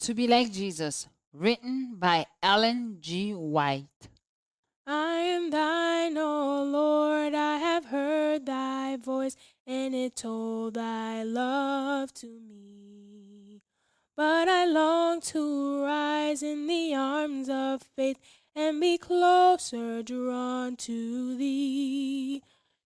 To be like Jesus, written by Ellen G. White. I am thine, O Lord, I have heard thy voice, and it told thy love to me. But I long to rise in the arms of faith and be closer drawn to thee.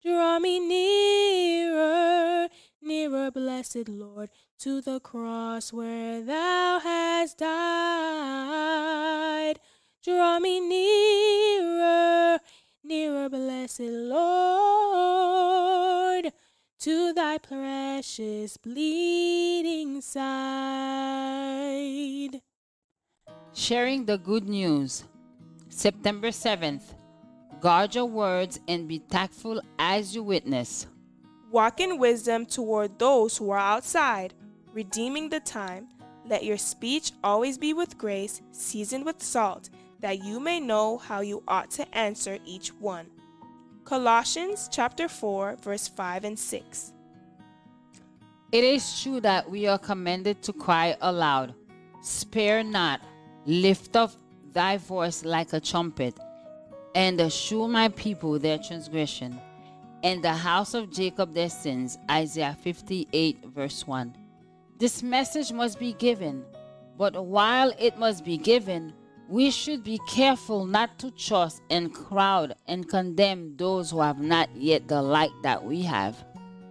Draw me nearer, nearer, blessed Lord, to the cross where thou hast died. Draw me nearer, nearer, blessed Lord, to thy precious bleeding side. Sharing the good news. September 7th. Guard your words and be tactful as you witness. Walk in wisdom toward those who are outside, redeeming the time. Let your speech always be with grace, seasoned with salt, that you may know how you ought to answer each one. Colossians chapter 4, verse 5 and 6. It is true that we are commanded to cry aloud, spare not, lift up thy voice like a trumpet, and shew my people their transgression, and the house of Jacob their sins. Isaiah 58 verse 1. This message must be given, but while it must be given, we should be careful not to trust and crowd and condemn those who have not yet the light that we have.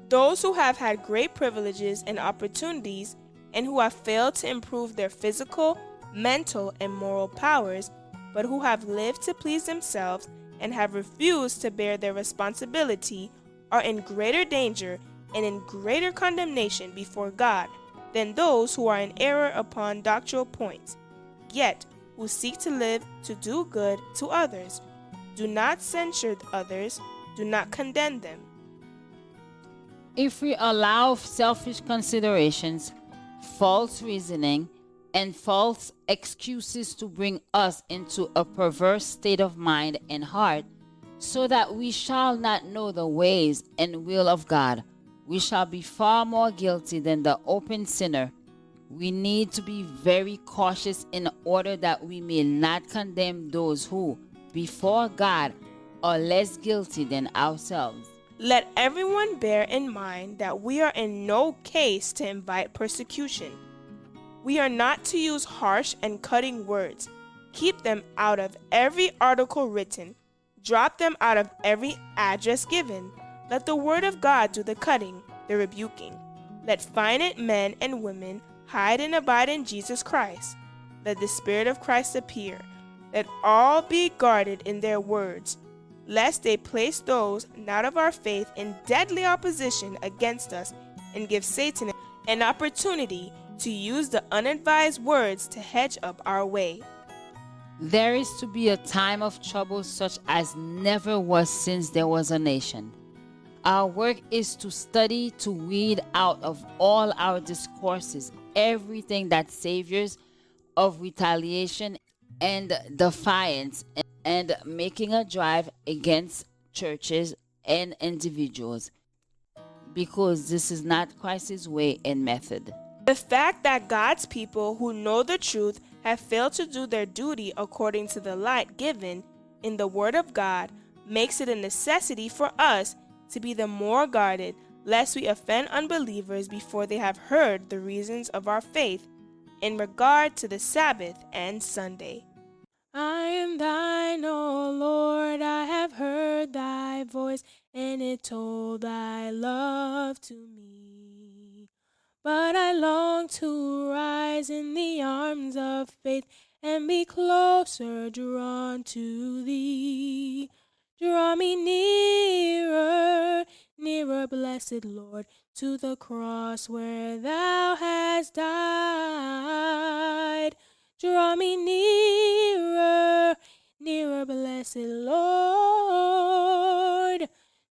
Those who have had great privileges and opportunities and who have failed to improve their physical, mental, and moral powers, but who have lived to please themselves and have refused to bear their responsibility, are in greater danger and in greater condemnation before God than those who are in error upon doctrinal points, yet who seek to live to do good to others. Do not censure others, do not condemn them. If we allow selfish considerations, false reasoning, and false excuses to bring us into a perverse state of mind and heart, so that we shall not know the ways and will of God, we shall be far more guilty than the open sinner. We need to be very cautious in order that we may not condemn those who, before God, are less guilty than ourselves. Let everyone bear in mind that we are in no case to invite persecution. We are not to use harsh and cutting words. Keep them out of every article written. Drop them out of every address given. Let the word of God do the cutting, the rebuking. Let finite men and women hide and abide in Jesus Christ. Let the Spirit of Christ appear. Let all be guarded in their words, lest they place those not of our faith in deadly opposition against us and give Satan an opportunity to use the unadvised words to hedge up our way. There is to be a time of trouble such as never was since there was a nation. Our work is to study, to weed out of all our discourses everything that savors of retaliation and defiance, and making a drive against churches and individuals, because this is not Christ's way and method. The fact that God's people who know the truth have failed to do their duty according to the light given in the Word of God makes it a necessity for us to be the more guarded, lest we offend unbelievers before they have heard the reasons of our faith in regard to the Sabbath and Sunday. I am thine, O Lord, I have heard thy voice, and it told thy love to me. But I long to rise in the arms of faith and be closer drawn to thee. Draw me nearer, nearer, blessed Lord, to the cross where thou hast died. Draw me nearer, nearer, blessed Lord,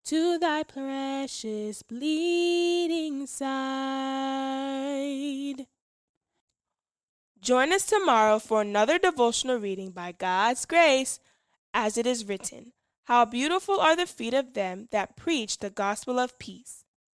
to thy precious bleeding side. Join us tomorrow for another devotional reading by God's grace, as it is written, "How beautiful are the feet of them that preach the gospel of peace."